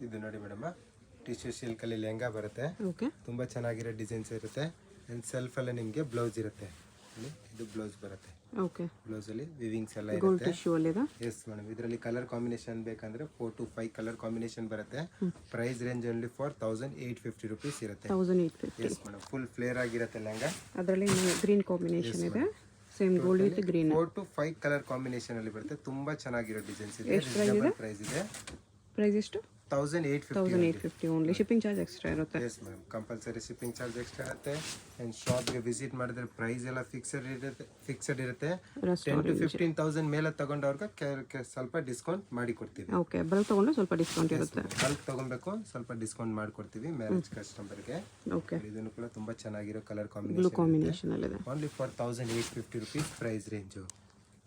ಇದು ನೋಡಿ madam, tissue ಸಿಲ್ಕಲ್ಲಿ lehenga ಬರುತ್ತೆ. ಓಕೆ, ತುಂಬ ಚೆನ್ನಾಗಿರೋ ಡಿಸೈನ್ಸ್ ಇರುತ್ತೆ. ಆ್ಯಂಡ್ ಸೆಲ್ಫಲ್ಲೇ ನಿಮಗೆ ಬ್ಲೌಸ್ ಇರುತ್ತೆ. ಇದು ಬ್ಲೌಸ್ ಬರುತ್ತೆ. ಓಕೆ, ಬ್ಲೌಸಲ್ಲಿ ವಿವಿಂಗ್ಸ್ ಎಲ್ಲ ಗೋಲ್ಡ್ ಇರುತ್ತೆ. ಟಿಶ್ಯೂ ಅಲ್ಲಿದೆ. ಎಸ್ ಮೇಡಮ್, ಇದರಲ್ಲಿ ಕಲರ್ ಕಾಂಬಿನೇಷನ್ ಬೇಕಂದ್ರೆ 4 to 5 ಕಲರ್ ಕಾಂಬಿನೇಷನ್ ಬರುತ್ತೆ. Price range only for 1850 rupees ಇರುತ್ತೆ. 1850. ಎಸ್ ಮೇಡಮ್, ಫುಲ್ ಫ್ಲೇರ್ ಆಗಿರುತ್ತೆ ಲೆಹಂಗಾ. ಅದರಲ್ಲಿ ಗ್ರೀನ್ ಕಾಂಬಿನೇಷನ್ ಇದೆ, same gold with green. 4 to 5 colour combination ಅಲ್ಲಿ ಬರುತ್ತೆ. ತುಂಬಾ ಚೆನ್ನಾಗಿರೋ ಡಿಸೈನ್ಸ್ ಇದೆ. ರೀಸನಬಲ್ ಪ್ರೈಸ್ ಇದೆ. ಪ್ರೈಸ್ ಎಷ್ಟು? 1850 ಓನ್ಲಿ. ಶಿಪ್ಪಿಂಗ್ ಚಾರ್ಜ್ ಎಕ್ಸ್ಟ್ರಾ ಇರುತ್ತೆ. Yes madam, compulsory shipping charge extra ಇರುತ್ತೆ. ಆ್ಯಂಡ್ ಶಾಪ್ಗೆ ವಿಸಿಟ್ ಮಾಡಿದ್ರೆ ಪ್ರೈಸ್ ಎಲ್ಲ ಫಿಕ್ಸೆಡ್ ಇರುತ್ತೆ. 10 to 15,000 ಮೇಲೆ ತಗೊಂಡವ್ರಿಗೆ ಸ್ವಲ್ಪ ಡಿಸ್ಕೌಂಟ್ ಮಾಡಿ ಕೊಡ್ತೀವಿ. ಓಕೆ, ಬಲ್ಕ್ ತಗೊಂಡ್ರೆ ಸ್ವಲ್ಪ ಡಿಸ್ಕೌಂಟ್ ಇರುತ್ತೆ. ಬಲ್ಕ್ ತಗೊಬೇಕು, ಸ್ವಲ್ಪ ಡಿಸ್ಕೌಂಟ್ ಮಾಡ್ಕೊಡ್ತೀವಿ ಮ್ಯಾರೇಜ್ ಕಸ್ಟಮರ್ಗೆ. ಓಕೆ, ಇದನ್ನು ಕೂಡ ತುಂಬಾ ಚೆನ್ನಾಗಿರೋ ಕಲರ್ ಬ್ಲೂ ಕಾಂಬಿನೇಷನ್ ಕಾಂಬಿನೇಷನ್ ಅಲ್ಲಿದೆ. Only for 1850 rupees price range.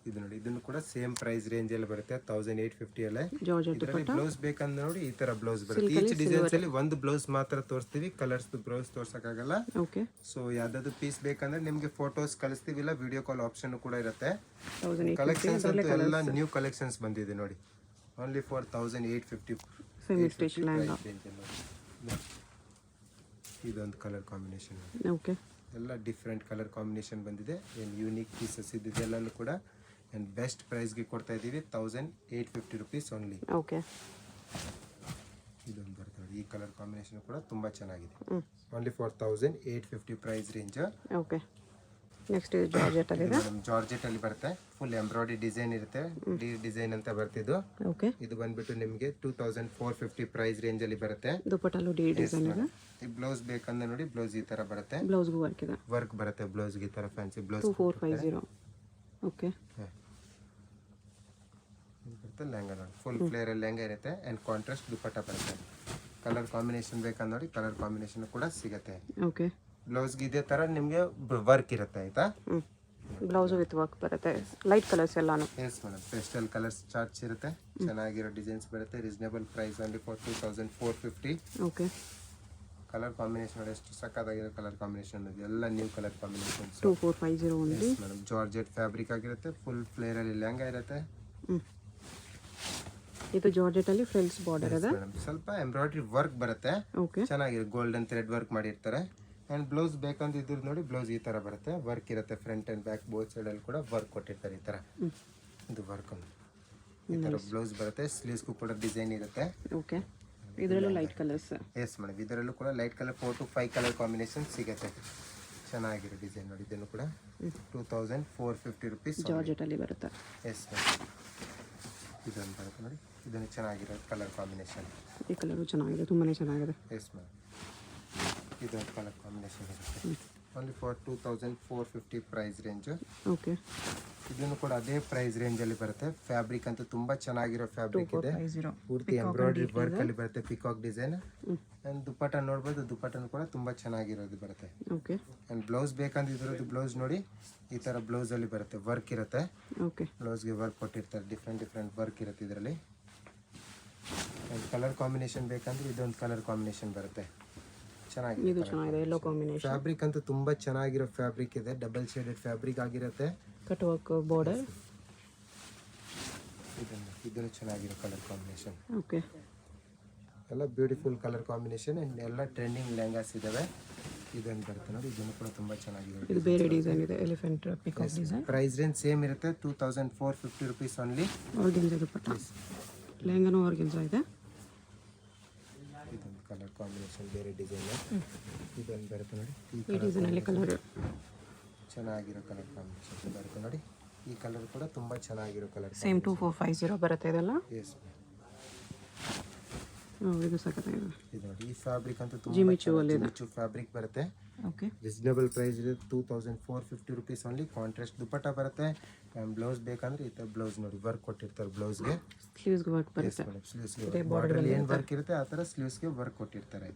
ಇದು ನೋಡಿ, ಇದನ್ನು ಕೂಡ ಸೇಮ್ ಪ್ರೈಸ್ ರೇಂಜ್ ಅಲ್ಲಿ ಬರುತ್ತೆ. 1850 ಅಲ್ಲೇ. ಜಾರ್ಜೆಟ್ ಇದರಲ್ಲಿ ಬ್ಲೌಸ್ ಬೇಕಂದ್ರೆ ನೋಡಿ ಈ ತರ ಬ್ಲೌಸ್ ಬರುತ್ತೆ. ಈಚ್ ಡಿಸೈನ್ಸ್ ಅಲ್ಲಿ ಒಂದು ಬ್ಲೌಸ್ ಮಾತ್ರ ತೋರಿಸ್ತೀವಿ, ಕಲರ್ಸ್ ಬ್ಲೌಸ್ ತೋರ್ಸಕ್ಕಾಗಲ್ಲ. ಓಕೆ, ಸೊ ಯಾವ್ದಾದ್ರು ಪೀಸ್ ಬೇಕಂದ್ರೆ ನಿಮ್ಗೆ ಫೋಟೋಸ್ ಕಳಿಸ್ತೀವಿ, ಇಲ್ಲ ವಿಡಿಯೋ ಕಾಲ್ ಆಪ್ಷನ್ ಕೂಡ ಇರುತ್ತೆ. ಕಲೆಕ್ಷನ್ಸ್ ಅಂತೂ ಎಲ್ಲ ನ್ಯೂ ಕಲೆಕ್ಷನ್ಸ್ ಬಂದಿದೆ ನೋಡಿ. Only for 1850 semi stitch lehenga. ಇದೊಂದು ಕಲರ್ ಕಾಂಬಿನೇಷನ್. ಓಕೆ, ಎಲ್ಲ ಡಿಫ್ರೆಂಟ್ ಕಲರ್ ಕಾಂಬಿನೇಷನ್ ಬಂದಿದೆ. ಏನು ಯೂನಿಕ್ ಪೀಸಸ್ ಇದೆಲ್ಲನೂ ಕೂಡ ಆ್ಯಂಡ್ ಬೆಸ್ಟ್ ಪ್ರೈಸ್ಗೆ ಕೊಡ್ತಾ ಇದ್ದೀವಿ. 1850 rupees ಓನ್ಲಿ. ಓಕೆ, ಇದೊಂದು ಬರ್ತದೆ ನೋಡಿ, ಈ ಕಲರ್ ಕಾಂಬಿನೇಷನ್ ಕೂಡ ತುಂಬ ಚೆನ್ನಾಗಿದೆ. Only for 1850 price range. Okay, next georgette ಅಲ್ಲಿ ಇದೆ. ಜಾರ್ಜೆಟ್ ಅಲ್ಲಿ ಬರುತ್ತೆ. ಫುಲ್ ಎಂಬ್ರಾಯ್ಡ್ರಿ ಡಿಸೈನ್ ಇರುತ್ತೆ. ಡಿ ಡಿಸೈನ್ ಅಂತ ಬರ್ತಿದ್ದು. ಓಕೆ, ಇದು ಬಂದ್ಬಿಟ್ಟು ನಿಮಗೆ 2450 ಪ್ರೈಸ್ ರೇಂಜ್ ಅಲ್ಲಿ ಬರುತ್ತೆ. ದುಪಟ್ಟಲು ಡಿ ಡಿಸೈನ್ ಇದೆ. ಈ ಬ್ಲೌಸ್ ಬೇಕಂದ್ರೆ ನೋಡಿ, ಬ್ಲೌಸ್ ಈ ತರ ಬರುತ್ತೆ. ಬ್ಲೌಸ್ಗೂ ವರ್ಕ್ ಇದೆ. ವರ್ಕ್ ಬರುತ್ತೆ ಬ್ಲೌಸ್ಗೆ, ಈ ತರ ಫ್ಯಾನ್ಸಿ ಬ್ಲೌಸ್. 2450. ಓಕೆ, ಬರುತ್ತೆ ಲೆಹಂಗಾ ನೋಡಿ. ಫುಲ್ ಫ್ಲೇರ್ ಲೆಹಂಗಾ ಇರುತ್ತೆ. ಆ್ಯಂಡ್ ಕಾಂಟ್ರಾಸ್ಟ್ ದುಪಟ್ಟ ಬರುತ್ತೆ. ಕಲರ್ ಕಾಂಬಿನೇಷನ್ ಬೇಕಂದ್ರೆ ನೋಡಿ, ಕಲರ್ ಕಾಂಬಿನೇಷನ್ ಕೂಡ ಸಿಗುತ್ತೆ. ಓಕೆ, ಬ್ಲೌಸ್ಗೆ ಇದೇ ತರ ನಿಮಗೆ ವರ್ಕ್ ಇರುತ್ತೆ. ಆಯ್ತಾ, ಬ್ಲೌಸ್ ವಿತ್ ವರ್ಕ್ ಬರುತ್ತೆ. ಲೈಟ್ ಕಲರ್ಸ್ ಎಲ್ಲಾನು. Yes madam, pastel colours charts ಇರುತ್ತೆ. ಚೆನ್ನಾಗಿರೋ ಡಿಸೈನ್ಸ್ ಬರುತ್ತೆ. ರೀಸನೇಬಲ್ ಪ್ರೈಸ್ ಅಲ್ಲಿ ಫಾರ್ 2450. ಓಕೆ, ಕಲರ್ ಕಾಂಬಿನೇಷನ್ ನೋಡಿ, ಎಷ್ಟು ಸಕ್ಕತ್ತಾಗಿರೋ ಕಲರ್ ಕಾಂಬಿನೇಷನ್ ಇದೆ. ಎಲ್ಲ new colour combination. 2450 only. Madam, georgette fabric ಆಗಿರುತ್ತೆ. ಫುಲ್ ಫ್ಲೇರ್ ಅಲ್ಲಿ ಲೆಹಂಗಾ ಇರುತ್ತೆ. ಇದು ಜಾರ್ಜೆಟ್ ಅಲ್ಲಿ ಫ್ರಿಲ್ಸ್ ಬಾರ್ಡರ್ ಇದೆ. ಸ್ವಲ್ಪ ಎಂಬ್ರಾಯ್ಡ್ರಿ ವರ್ಕ್ ಬರುತ್ತೆ. ಓಕೆ, ಚೆನ್ನಾಗಿದೆ. ಗೋಲ್ಡನ್ ಥ್ರೆಡ್ ವರ್ಕ್ ಮಾಡಿರ್ತಾರೆ. ಆ್ಯಂಡ್ ಬ್ಲೌಸ್ ಬೇಕಂತ ಇದ್ರ ನೋಡಿ, ಬ್ಲೌಸ್ ಈ ತರ ಬರುತ್ತೆ. ವರ್ಕ್ ಇರುತ್ತೆ. Front and back both side ಅಲ್ಲಿ ಕೂಡ ವರ್ಕ್ ಕೊಟ್ಟಿರ್ತಾರೆ. ಈ ತರ ಇದು ವರ್ಕ್ ಈ ತರ ಬ್ಲೌಸ್ ಬರುತ್ತೆ. ಸ್ಲೀವ್ಸ್ಗೂ ಕೂಡ ಡಿಸೈನ್ ಇರುತ್ತೆ. ಓಕೆ, ಇದರಲ್ಲೂ ಲೈಟ್ ಕಲರ್ಸ್. ಎಸ್ ಮೇಡಮ್, ಇದರಲ್ಲೂ ಕೂಡ light colour 4 to 5 colour combination ಸಿಗುತ್ತೆ. ಚೆನ್ನಾಗಿರೋ ಡಿಸೈನ್ ನೋಡಿ. ಇದನ್ನು ಕೂಡ 2450 rupees ಜಾರ್ಜೆಟ್ ಅಲ್ಲಿ ಬರುತ್ತೆ. ಎಸ್ ಮೇಡಮ್, ಇದೊಂದು ಬರುತ್ತೆ ನೋಡಿ. ಇದನ್ನು ಚೆನ್ನಾಗಿರೋ ಕಲರ್ ಕಾಂಬಿನೇಷನ್. ಈ ಕಲರು ಚೆನ್ನಾಗಿದೆ, ತುಂಬಾನೇ ಚೆನ್ನಾಗಿದೆ. ಎಸ್ ಮೇಡಮ್, ಇದೊಂದು ಕಲರ್ ಕಾಂಬಿನೇಷನ್ ಇರುತ್ತೆ. Only for 2450 price range. Okay, ಇದನ್ನು ಕೂಡ ಅದೇ ಪ್ರೈಸ್ ರೇಂಜ್ ಅಲ್ಲಿ ಬರುತ್ತೆ. ಫ್ಯಾಬ್ರಿಕ್ ಅಂತೂ ತುಂಬಾ ಚೆನ್ನಾಗಿರೋ ಫ್ಯಾಬ್ರಿಕ್ ಇದೆ. 2450. ಪೂರ್ತಿ ಎಂಬ್ರಾಯ್ಡ್ರಿ ವರ್ಕ್ ಅಲ್ಲಿ ಬರುತ್ತೆ. Peacock design. ಅಂಡ್ ದುಪಟ್ಟ ನೋಡ್ಬೋದು, ದುಪಟ್ಟನು ಕೂಡ ತುಂಬಾ ಚೆನ್ನಾಗಿರೋದು ಬರುತ್ತೆ. ಓಕೆ, ಅಂಡ್ ಬ್ಲೌಸ್ ಬೇಕಂದಿರೋದು ಬ್ಲೌಸ್ ನೋಡಿ, ಈ ತರ ಬ್ಲೌಸ್ ಅಲ್ಲಿ ಬರುತ್ತೆ. ವರ್ಕ್ ಇರುತ್ತೆ. ಓಕೆ, ಬ್ಲೌಸ್ಗೆ ವರ್ಕ್ ಕೊಟ್ಟಿರ್ತಾರೆ. ಡಿಫ್ರೆಂಟ್ ವರ್ಕ್ ಇರುತ್ತೆ ಇದರಲ್ಲಿ. ಕಲರ್ ಕಾಂಬಿನೇಷನ್ ಬೇಕಂದ್ರೆ ಇದೊಂದು ಕಲರ್ ಕಾಂಬಿನೇಷನ್ ಬರುತ್ತೆ. ಚೆನ್ನಾಗಿದೆ. ಇದು ಚೆನ್ನಾಗಿದೆ. Yellow combination. ಫ್ಯಾಬ್ರಿಕ್ ಅಂತೂ ತುಂಬಾ ಚೆನ್ನಾಗಿರೋ ಫ್ಯಾಬ್ರಿಕ್ ಇದೆ. ಡಬಲ್ ಶೇಡೆಡ್ ಫ್ಯಾಬ್ರಿಕ್ ಆಗಿರುತ್ತೆ. Cut work border. ಇದನ್ನು ಚೆನ್ನಾಗಿರೋ ಕಲರ್ ಕಾಂಬಿನೇಷನ್. ಓಕೆ, ಎಲ್ಲ ಬ್ಯೂಟಿಫುಲ್ ಕಲರ್ ಕಾಂಬಿನೇಷನ್. ಅಂಡ್ ಎಲ್ಲ ಟ್ರೆಂಡಿಂಗ್ ಲೆಹಂಗಾಸ್ ಇದಾವೆ. ಇದೊಂದು ಬರುತ್ತೆ ನೋಡಿ. ಇದನ್ನು ಕೂಡ ತುಂಬಾ ಚೆನ್ನಾಗಿರುತ್ತೆ. ಇದು ಬೇರೆ ಡಿಸೈನ್ ಇದೆ. Elephant peacock design. Price range same ಇರುತ್ತೆ. 2450 rupees ಓನ್ಲಿ. ಆರ್ಗೆನ್ಜಾ ದುಪಟ್ಟ. ಲೆಹಂಗಾನು ಆರ್ಗೆನ್ಜಾ ಇದೆ. ಇದೊಂದು ಕಲರ್ ಕಾಂಬಿನೇಷನ್, ಬೇರೆ ಡಿಸೈನ್. ಇದೊಂದು ಬರುತ್ತೆ ನೋಡಿ. ಈ ಡಿಸೈನ್ ಅಲ್ಲಿ ಕಲರ್ ಚೆನ್ನಾಗಿರೋ ಕಲರ್ ಕಾಂಬಿನೇಷನ್ ಬರುತ್ತೆ ನೋಡಿ. ಈ ಕಲರ್ ಕೂಡ ತುಂಬಾ ಚೆನ್ನಾಗಿರೋ ಕಲರ್. ಸೇಮ್ 2450 ಬರುತ್ತೆ ಇದೆಲ್ಲ. ಎಸ್, ಇದು ಸಖತ್ತಾಗಿದೆ. ಇದು ನೋಡಿ, ಈ ಫ್ಯಾಬ್ರಿಕ್ ಅಂತೂ ಜಿಮಿಚು ಫ್ಯಾಬ್ರಿಕ್ ಬರುತ್ತೆ. ಓಕೆ, ರೀಸನಬಲ್ ಪ್ರೈಸ್ ಇದೆ. 2450 rupees ಓನ್ಲಿ. ಕಾಂಟ್ರಾಸ್ಟ್ ದುಪಟ್ಟ ಬರುತ್ತೆ. ಬ್ಲೌಸ್ ಬೇಕಂದ್ರೆ ಈ ತರ ಬ್ಲೌಸ್ ನೋಡಿ, ವರ್ಕ್ ಕೊಟ್ಟಿರ್ತಾರೆ ಬ್ಲೌಸ್ಗೆ. ಸ್ಲೀವ್ಸ್ಗೆ ವರ್ಕ್ ಬರುತ್ತೆ. ಸ್ಲೀವ್ಸ್ಗೆ ಬಾರ್ಡರ್ ಏನು ವರ್ಕ್ ಇರುತ್ತೆ ಆ ತರ ಸ್ಲೀವ್ಸ್ಗೆ ವರ್ಕ್ ಕೊಟ್ಟಿರ್ತಾರೆ.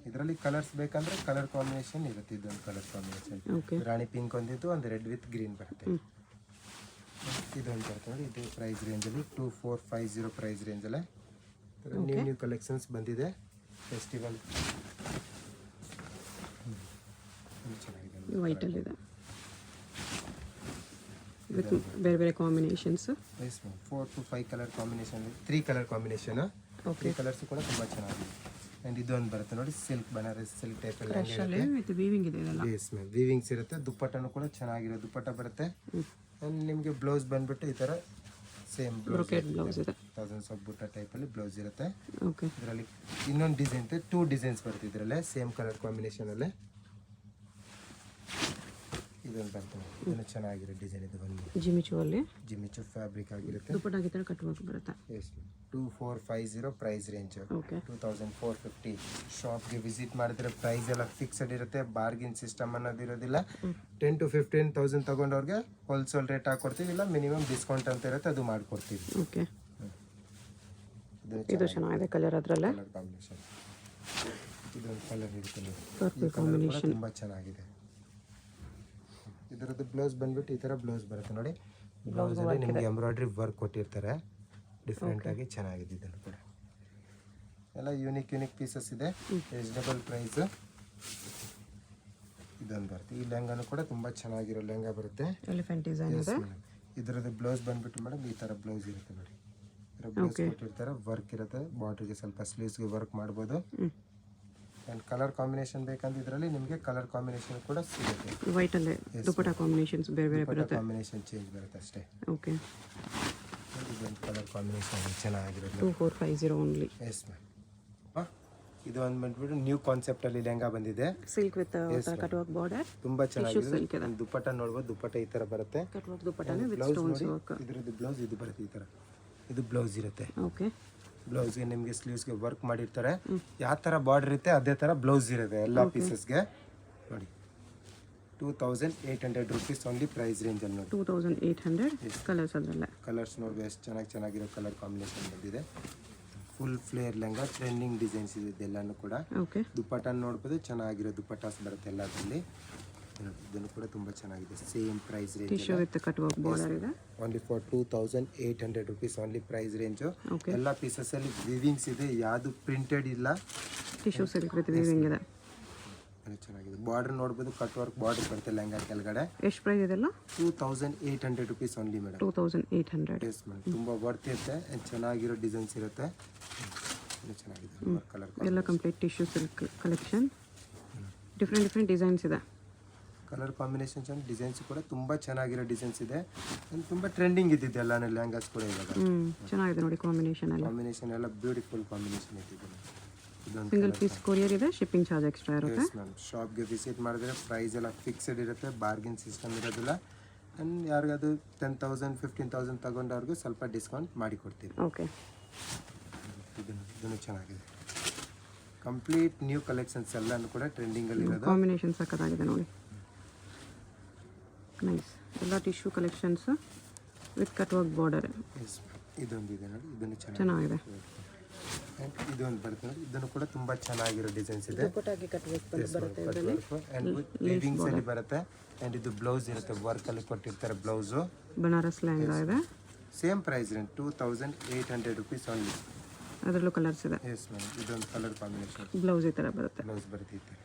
ಇದರಲ್ಲಿ ಕಲರ್ಸ್ ಬೇಕಂದ್ರೆ ಕಲರ್ ಕಾಂಬಿನೇಷನ್ ಇರುತ್ತೆ. ಇದೊಂದು ಕಲರ್ ಕಾಂಬಿನೇಷನ್. ರಾಣಿ ಪಿಂಕ್ ಒಂದಿದ್ದು, ಒಂದು ರೆಡ್ ವಿತ್ ಗ್ರೀನ್ ಬರುತ್ತೆ. ಇದೊಂದು ಬರುತ್ತೆ ನೋಡಿ. ಇದು ಪ್ರೈಸ್ ರೇಂಜಲ್ಲಿ 2450 ಪ್ರೈಸ್ ರೇಂಜಲ್ಲೇ ನ್ಯೂ ಕಲೆಕ್ಷನ್ಸ್ ಬಂದಿದೆ. ಫೆಸ್ಟಿವಲ್ ಚೆನ್ನಾಗಿದೆ. ವೈಟ್ ಅಲ್ಲಿ ಇದೆ. ಬೇರೆ ಬೇರೆ combinations. 4 to 5 colour combination. 3 colour combination. Okay ಈ ಕಲರ್ಸ್ ಕೂಡ ತುಂಬ ಚೆನ್ನಾಗಿದೆ. ಆ್ಯಂಡ್ ಇದೊಂದು ಬರುತ್ತೆ ನೋಡಿ, ಸಿಲ್ಕ್ ಬನಾರಸ್ ಸಿಲ್ಕ್ ಟೈಪಲ್ಲಿ ಕ್ರಶಲ್ಲಿ ವಿತ್ ವೀವಿಂಗ್ ಇದೆ ಇದೆಲ್ಲ. ಬೇಸ್ ಮೇಲೆ ವೀವಿಂಗ್ಸ್ ಇರುತ್ತೆ. ದುಪ್ಪಟ್ಟನೂ ಕೂಡ ಚೆನ್ನಾಗಿರೋ ದುಪ್ಪಟ್ಟ ಬರುತ್ತೆ. ಆ್ಯಂಡ್ ನಿಮಗೆ ಬ್ಲೌಸ್ ಬಂದ್ಬಿಟ್ಟು ಈ ಥರ ಸೇಮ್ ಬ್ರೊಕೆಟ್ ಬ್ಲೌಸ್ ಇದೆ. ಥೌಸಂಡ್ಸ್ ಆಫ್ ಬುಟ್ಟ ಟೈಪಲ್ಲಿ ಬ್ಲೌಸ್ ಇರುತ್ತೆ. ಓಕೆ ಇದರಲ್ಲಿ ಇನ್ನೊಂದು ಡಿಸೈನ್ ಇದೆ, 2 ಡಿಸೈನ್ಸ್ ಬರುತ್ತೆ ಇದರಲ್ಲೇ ಸೇಮ್ ಕಲರ್ ಕಾಂಬಿನೇಷನಲ್ಲೇ. ಇದೊಂದು ಬರ್ತದೆ, ಇದನ್ನು ಚೆನ್ನಾಗಿರೋ ಡಿಸೈನ್ ಇದು ಬಂದು ಜಿಮಿಚು ಅಲ್ಲಿ ಜಿಮಿಚು ಫ್ಯಾಬ್ರಿಕ್ ಆಗಿರುತ್ತೆ. ದುಪ್ಪಟ್ಟ ಈ ಥರ ಕಟ್ಟುವಾಗ ಬರುತ್ತೆ. Yes 2450 price range. ಓಕೆ 2450. ಶಾಪ್ಗೆ ವಿಸಿಟ್ ಮಾಡಿದ್ರೆ ಪ್ರೈಸ್ ಎಲ್ಲ ಫಿಕ್ಸಡ್ ಇರುತ್ತೆ, ಬಾರ್ಗಿನ್ ಸಿಸ್ಟಮ್ ಅನ್ನೋದು ಇರೋದಿಲ್ಲ. 10 to 15,000 ತಗೊಂಡವ್ರಿಗೆ ಹೋಲ್ಸೇಲ್ ರೇಟ್ ಹಾಕೊಡ್ತೀವಿ, ಇಲ್ಲ ಮಿನಿಮಮ್ ಡಿಸ್ಕೌಂಟ್ ಅಂತ ಇರುತ್ತೆ, ಅದು ಮಾಡಿಕೊಡ್ತೀವಿ. ಓಕೆ ಇದು ಚೆನ್ನಾಗಿದೆ ಕಲರ್ ಅದರಲ್ಲೇ. ಕಲರ್ ಕಾಂಬಿನೇಷನ್ ಇದೊಂದು ಕಲರ್ ಇರುತ್ತೆ ನೋಡಿ, ಪರ್ಪಲ್ ಕಲರ್ ಕೂಡ ಕಾಂಬಿನೇಷನ್. ತುಂಬ ಚೆನ್ನಾಗಿದೆ. ಇದರದ್ದು ಬ್ಲೌಸ್ ಬಂದ್ಬಿಟ್ಟು ಈ ಥರ ಬ್ಲೌಸ್ ಬರುತ್ತೆ ನೋಡಿ. ಬ್ಲೌಸಲ್ಲಿ ನಿಮಗೆ ಎಂಬ್ರಾಯ್ಡ್ರಿ ವರ್ಕ್ ಕೊಟ್ಟಿರ್ತಾರೆ ಡಿಫ್ರೆಂಟ್ ಆಗಿ, ಚೆನ್ನಾಗಿದೆ. ಇದನ್ನು ಕೂಡ ಎಲ್ಲ ಯೂನಿಕ್ ಪೀಸಸ್ ಇದೆ, ರೀಸನಬಲ್ ಪ್ರೈಸ್. ಇದೊಂದು ಬರುತ್ತೆ, ಈ ಲೆಹಂಗಾನು ಕೂಡ ತುಂಬ ಚೆನ್ನಾಗಿರೋ ಲೆಹಂಗಾ ಬರುತ್ತೆ. ಎಲಿಫೆಂಟ್ ಡಿಸೈನ್ ಇದೆ. ಇದರದ್ದು ಬ್ಲೌಸ್ ಬಂದ್ಬಿಟ್ಟು ಮೇಡಮ್ ಈ ಥರ ಬ್ಲೌಸ್ ಇರುತ್ತೆ ನೋಡಿ. ಬ್ಲೌಸ್ ಕೊಟ್ಟಿರ್ತಾರೆ, ವರ್ಕ್ ಇರುತ್ತೆ, ಬಾರ್ಡ್ರಿಗೆ ಸ್ವಲ್ಪ ಸ್ಲೀವ್ಸ್ಗೆ ವರ್ಕ್ ಮಾಡ್ಬೋದು. ಆ್ಯಂಡ್ ಕಲರ್ ಕಾಂಬಿನೇಷನ್ ಬೇಕಂದ್ರೆ ಇದರಲ್ಲಿ ನಿಮಗೆ ಕಲರ್ ಕಾಂಬಿನೇಷನ್ ಕೂಡ ಸಿಗುತ್ತೆ. ವೈಟಲ್ಲೇ ದುಪ್ಪಟ್ಟ ಕಾಂಬಿನೇಷನ್ಸ್ ಬೇರೆ ಬೇರೆ ಬರುತ್ತೆ. ಕಾಂಬಿನೇಷನ್ ಚೇಂಜ್ ಬರುತ್ತೆ ಅಷ್ಟೇ. ಓಕೆ ಇದೊಂದು ಕಲರ್ ಕಾಂಬಿನೇಷನ್ ಚೆನ್ನಾಗಿರುತ್ತೆ. 2450 ಓನ್ಲಿ. Yes ma'am. ಇದು ಒಂದು ಬಂದ್ಬಿಟ್ಟು ನ್ಯೂ ಕಾನ್ಸೆಪ್ಟಲ್ಲಿ ಲೆಹಂಗಾ ಬಂದಿದೆ, ಸಿಲ್ಕ್ ವಿತ್ ಕಟ್ವರ್ಕ್ ಬಾರ್ಡರ್. ತುಂಬ ಚೆನ್ನಾಗಿದೆ. ದುಪ್ಪಟ್ಟ ನೋಡ್ಬೋದು, ದುಪ್ಪಟ್ಟ ಈ ಥರ ಬರುತ್ತೆ. ಕಟ್ವರ್ಕ್ ದುಪ್ಪಟ್ಟನೇ ವಿತ್ ಬ್ಲೌಸ್ ಸ್ಟೋನ್ಸ್ ನೋಡಿ, ವರ್ಕ್. ಇದರದ್ದು ಬ್ಲೌಸ್ ಇದು ಬರುತ್ತೆ ಈ ಥರ, ಇದು ಬ್ಲೌಸ್ ಇರುತ್ತೆ. ಓಕೆ ಬ್ಲೌಸ್ಗೆ ನಿಮಗೆ ಸ್ಲೀವ್ಸ್ಗೆ ವರ್ಕ್ ಮಾಡಿರ್ತಾರೆ, ಯಾವ ಥರ ಬಾರ್ಡರ್ ಇರುತ್ತೆ ಅದೇ ಥರ ಬ್ಲೌಸ್ ಇರುತ್ತೆ ಎಲ್ಲ ಪೀಸಸ್ಗೆ ನೋಡಿ. 2800 ರುಪೀಸ್ ಓನ್ಲಿ ಪ್ರೈಸ್ ರೇಂಜಲ್ಲಿ ನೋಡಿ. 2800 ಕಲರ್ಸ್ ಅದರಲ್ಲೇ. ಕಲರ್ಸ್ ನೋಡಿ ಎಷ್ಟು ಚೆನ್ನಾಗಿರೋ ಕಲರ್ ಕಾಂಬಿನೇಷನ್ ಬಂದಿದೆ. Full flare lehenga, trending designs ಇದೆ ಇದೆಲ್ಲನೂ ಕೂಡ. ಓಕೆ ದುಪ್ಪಟ್ಟ ನೋಡ್ಬೋದು, ಚೆನ್ನಾಗಿರೋ ದುಪ್ಪಟ್ಟಾಸ್ ಬರುತ್ತೆ ಎಲ್ಲದರಲ್ಲಿ. ಇದನ್ನು ಕೂಡ ತುಂಬ ಚೆನ್ನಾಗಿದೆ, same price range. Tissue with cutwork border ಇದೆ. Only for 2800 rupees only price range. ಎಲ್ಲ ಪೀಸಸ್ಸಲ್ಲಿ ವಿವಿಂಗ್ಸ್ ಇದೆ, ಯಾವುದು ಪ್ರಿಂಟೆಡ್ ಇಲ್ಲ. ಟಿಶ್ಯೂ ಸಿಲ್ಕ್ ವಿತ್ ವೀವಿಂಗ್ ಇದೆ. ಚೆನ್ನಾಗಿದೆ. ಬಾರ್ಡರ್ ನೋಡ್ಬೋದು, ಕಟ್ ವರ್ಕ್ ಬಾರ್ಡರ್ ಬರುತ್ತೆ ಲೆಹಂಗಾ ಕೆಳಗಡೆ. ಎಷ್ಟು ಪ್ರೈಸ್ ಇದೆಲ್ಲ? 2800 rupees only madam. 2800. Yes madam, ತುಂಬ ವರ್ತ್ ಇರುತ್ತೆ, ಚೆನ್ನಾಗಿರೋ ಡಿಸೈನ್ಸ್ ಇರುತ್ತೆ. ಚೆನ್ನಾಗಿದೆ ಕಲರ್ ಎಲ್ಲ complete tissue silk collection. Different designs ಇದೆ. ಕಲರ್ ಕಾಂಬಿನೇಷನ್ಸ್ ಅಂಡ್ ಡಿಸೈನ್ಸ್ ಕೂಡ ತುಂಬ ಚೆನ್ನಾಗಿರೋ ಡಿಸೈನ್ಸ್ ಇದೆ. ತುಂಬ ಟ್ರೆಂಡಿಂಗ್ ಇದ್ದಿದೆ ಎಲ್ಲ ಲೆಹಂಗಾಸ್ ಕೂಡ ಇವಾಗ. ಚೆನ್ನಾಗಿದೆ ನೋಡಿ ಕಾಂಬಿನೇಷನ್ ಎಲ್ಲ. ಕಾಂಬಿನೇಷನ್ ಎಲ್ಲ ಬ್ಯೂಟಿಫುಲ್ ಕಾಂಬಿನೇಷನ್ ಇದ್ದಿದೆ. ಇದೊಂದು ಸಿಂಗಲ್ ಪೀಸ್ ಕೊರಿಯರ್ ಇದೆ, ಶಿಪ್ಪಿಂಗ್ ಚಾರ್ಜ್ ಎಕ್ಸ್ಟ್ರಾ ಇರುತ್ತೆ. Yes ma'am. ಶಾಪ್ಗೆ ವಿಸಿಟ್ ಮಾಡಿದ್ರೆ ಪ್ರೈಸ್ ಎಲ್ಲ ಫಿಕ್ಸ್ಡ್ ಇರುತ್ತೆ, ಬಾರ್ಗಿನ್ ಸಿಸ್ಟಮ್ ಇರೋದಿಲ್ಲ. ಆ್ಯಂಡ್ ಯಾರಿಗದು 10,000 15,000 ತಗೊಂಡವ್ರಿಗೆ ಸ್ವಲ್ಪ ಡಿಸ್ಕೌಂಟ್ ಮಾಡಿ ಕೊಡ್ತೀವಿ. ಓಕೆ ಇದನ್ನು ಚೆನ್ನಾಗಿದೆ. ಕಂಪ್ಲೀಟ್ ನ್ಯೂ ಕಲೆಕ್ಷನ್ಸ್ ಎಲ್ಲನೂ ಕೂಡ ಟ್ರೆಂಡಿಂಗಲ್ಲಿ ಇರೋದು. ಕಾಂಬಿನೇಷನ್ ಸಕ್ಕತ್ತಾಗಿದೆ ನೋಡಿ, ನೈಸ್. ಎಲ್ಲ tissue collections with cut work border. Yes ಇದೊಂದು ಇದೆ ನೋಡಿ, ಇದನ್ನು ಚೆನ್ನಾಗಿದೆ. ಆ್ಯಂಡ್ ಇದೊಂದು ಬರುತ್ತೆ ನೋಡಿ, ಇದನ್ನು ಕೂಡ ತುಂಬ ಚೆನ್ನಾಗಿರೋ ಡಿಸೈನ್ಸ್ ಇದೆ. ದುಪ್ಪಟ್ಟಾಗಿ ಕಟ್ ವರ್ಕ್ ಬರುತ್ತೆ ಇದರಲ್ಲಿ. ಆ್ಯಂಡ್ ವಿವಿಂಗ್ಸ್ ಅಲ್ಲಿ ಬರುತ್ತೆ. ಆ್ಯಂಡ್ ಇದು ಬ್ಲೌಸ್ ಇರುತ್ತೆ, ವರ್ಕಲ್ಲಿ ಕೊಟ್ಟಿರ್ತಾರೆ ಬ್ಲೌಸು. ಬನಾರಸ್ ಲೆಹಂಗಾ ಇದೆ. Same price range 2800 rupees only. ಅದರಲ್ಲೂ ಕಲರ್ಸ್ ಇದೆ. Yes madam. ಇದೊಂದು ಕಲರ್ ಕಾಂಬಿನೇಷನ್ ಬ್ಲೌಸ್ ಈ ಥರ ಬರುತ್ತೆ. ಬ್ಲೌಸ್ ಬರುತ್ತೆ ಈ ಥರ.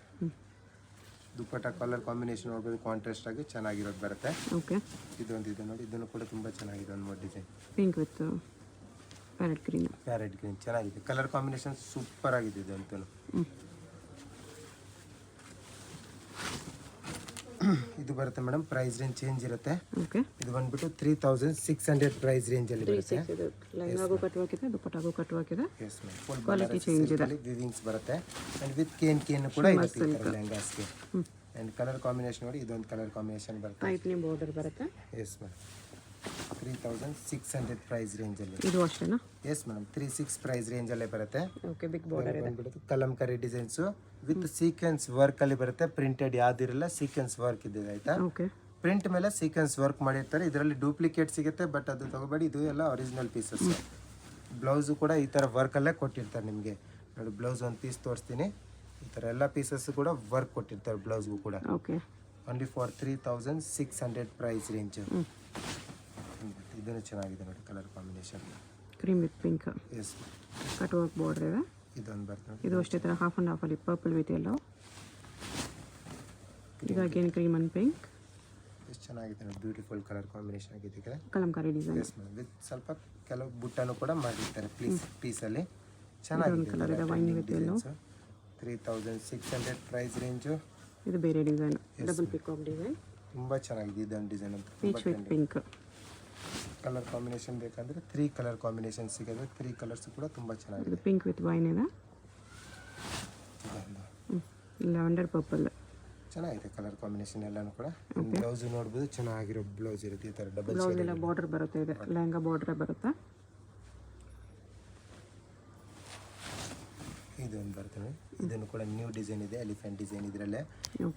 ದುಪ್ಪಟ್ಟ ಕಲರ್ ಕಾಂಬಿನೇಷನ್ ನೋಡ್ಬೋದು, ಕಾಂಟ್ರಾಸ್ಟ್ ಆಗಿ ಚೆನ್ನಾಗಿರೋದು ಬರುತ್ತೆ. ಓಕೆ ಇದೊಂದು ಇದೆ ನೋಡಿ, ಇದನ್ನು ಕೂಡ ತುಂಬ ಚೆನ್ನಾಗಿದೆ. ಒಂದು ಮೂರು design pink with parrot green. Parrot green ಚೆನ್ನಾಗಿದೆ, ಕಲರ್ ಕಾಂಬಿನೇಷನ್ ಸೂಪರ್ ಆಗಿದೆ ಇದು ಅಂತೂ. ಇದು ಬರುತ್ತೆ ಮೇಡಮ್, ಪ್ರೈಸ್ ರೇಂಜ್ ಚೇಂಜ್ ಇರುತ್ತೆ. ಓಕೆ ಇದು ಬಂದ್ಬಿಟ್ಟು 3600 ಪ್ರೈಸ್ ರೇಂಜಲ್ಲಿ ಬರುತ್ತೆ. ಲೆಹಂಗಾಗೂ ಕಟ್ ವರ್ಕ್ ಇದೆ, ದುಪ್ಪಟ್ಟಾಗೂ ಕಟ್ ವರ್ಕ್ ಇದೆ. Yes madam. Full quality change ಇದೆ. ವಿವಿಂಗ್ಸ್ ಬರುತ್ತೆ ಆ್ಯಂಡ್ ವಿತ್ ಕೇನ್ ಕೂಡ ಇರುತ್ತೆ ಲೆಹಂಗಾಸ್ಗೆ. ಆ್ಯಂಡ್ ಕಲರ್ ಕಾಂಬಿನೇಷನ್ ನೋಡಿ, ಇದೊಂದು ಕಲರ್ ಕಾಂಬಿನೇಷನ್ ಬರುತ್ತೆ. ಪೈಪ್ನಿಂಗ್ ಬಾರ್ಡರ್ ಬರುತ್ತೆ. Yes madam. 3600 ಪ್ರೈಸ್ ರೇಂಜಲ್ಲಿ. ಇದು ಅಷ್ಟೇನಾ? ಎಸ್ ಮೇಡಮ್, 36 ಪ್ರೈಸ್ ರೇಂಜಲ್ಲೇ ಬರುತ್ತೆ. ಓಕೆ ಬಿಗ್ ಬಾರ್ಡರ್ ಇದೆ. ಬಂದ್ಬಿಟ್ಟು ಕಲಂಕರಿ ಡಿಸೈನ್ಸು ವಿತ್ ಸೀಕ್ವೆನ್ಸ್ ವರ್ಕಲ್ಲಿ ಬರುತ್ತೆ. ಪ್ರಿಂಟೆಡ್ ಯಾವ್ದಿರಲ್ಲ, ಸೀಕ್ವೆನ್ಸ್ ವರ್ಕ್ ಇದೆ ಆಯಿತಾ. ಓಕೆ ಪ್ರಿಂಟ್ ಮೇಲೆ ಸೀಕ್ವೆನ್ಸ್ ವರ್ಕ್ ಮಾಡಿರ್ತಾರೆ. ಇದರಲ್ಲಿ ಡೂಪ್ಲಿಕೇಟ್ ಸಿಗುತ್ತೆ, ಬಟ್ ಅದು ತಗೋಬೇಡಿ, ಇದು ಎಲ್ಲ ಒರಿಜಿನಲ್ ಪೀಸಸ್. ಬ್ಲೌಸು ಕೂಡ ಈ ಥರ ವರ್ಕಲ್ಲೇ ಕೊಟ್ಟಿರ್ತಾರೆ ನಿಮಗೆ ನೋಡಿ. ಬ್ಲೌಸ್ ಒಂದು ಪೀಸ್ ತೋರಿಸ್ತೀನಿ, ಈ ಥರ ಎಲ್ಲ ಪೀಸಸ್ ಕೂಡ ವರ್ಕ್ ಕೊಟ್ಟಿರ್ತಾರೆ ಬ್ಲೌಸ್ಗೂ ಕೂಡ. Okay only for 3600 price range. ಇದನ್ನು ಚೆನ್ನಾಗಿದೆ ನೋಡಿ, colour combination cream with pink. Yes cut work border ಇದೆ. ಇದೊಂದು ಬರ್ತದೆ. ಇದು ಅಷ್ಟೇ ಥರ ಹಾಫ್ ಆ್ಯಂಡ್ ಹಾಫಲ್ಲಿ ಪರ್ಪಲ್ ವಿತ್ ಎಲ್ಲೋ. ಇದು ಅಗೇನ್ ಕ್ರೀಮ್ ಆ್ಯಂಡ್ ಪಿಂಕ್. ಎಷ್ಟು ಚೆನ್ನಾಗಿದೆ ನೋಡಿ, ಬ್ಯೂಟಿಫುಲ್ ಕಲರ್ ಕಾಂಬಿನೇಷನ್ ಆಗಿದೆ. Kalamkari design. Yes madam. With ಸ್ವಲ್ಪ ಕೆಲವು ಬುಟ್ಟನು ಕೂಡ ಮಾಡಿರ್ತಾರೆ ಪೀಸಲ್ಲಿ. ಚೆನ್ನಾಗಿದೆ ಕಲರ್ ಇದೆ wine with yellow. 3600 price range. ಇದು ಬೇರೆ ಡಿಸೈನ್, ಡಬಲ್ ಪಿಕಾಕ್ ಡಿಸೈನ್, ತುಂಬ ಚೆನ್ನಾಗಿದೆ ಇದೊಂದು ಡಿಸೈನ್ ಅಂತ. Peach with pink. Colour combination ಬೇಕಂದ್ರೆ 3 ಕಲರ್ ಕಾಂಬಿನೇಷನ್ ಸಿಗೋದು. 3 ಕಲರ್ಸ್ ಕೂಡ ತುಂಬ ಚೆನ್ನಾಗಿದೆ. ಇದು ಪಿಂಕ್ ವಿತ್ ವೈನ್ ಇದೆ, ಲ್ಯಾವೆಂಡರ್ ಪರ್ಪಲ್. ಚೆನ್ನಾಗಿದೆ ಕಲರ್ ಕಾಂಬಿನೇಷನ್ ಎಲ್ಲಾನು ಕೂಡ. ಬ್ಲೌಸ್ ನೋಡ್ಬೋದು, ಚೆನ್ನಾಗಿರೋ ಬ್ಲೌಸ್ ಇರುತ್ತೆ ಈ ಥರ ಡಬಲ್ ಬ್ಲೌಸ್ ಎಲ್ಲ ಬಾರ್ಡರ್ ಬರುತ್ತೆ, ಇದೆ ಲೆಹಂಗಾ ಬಾರ್ಡರ್ ಬರುತ್ತೆ. ಇದೊಂದು ಬರ್ತದೆ, ಇದನ್ನು ಕೂಡ ನ್ಯೂ ಡಿಸೈನ್ ಇದೆ, ಎಲಿಫೆಂಟ್ ಡಿಸೈನ್. ಇದರಲ್ಲೇ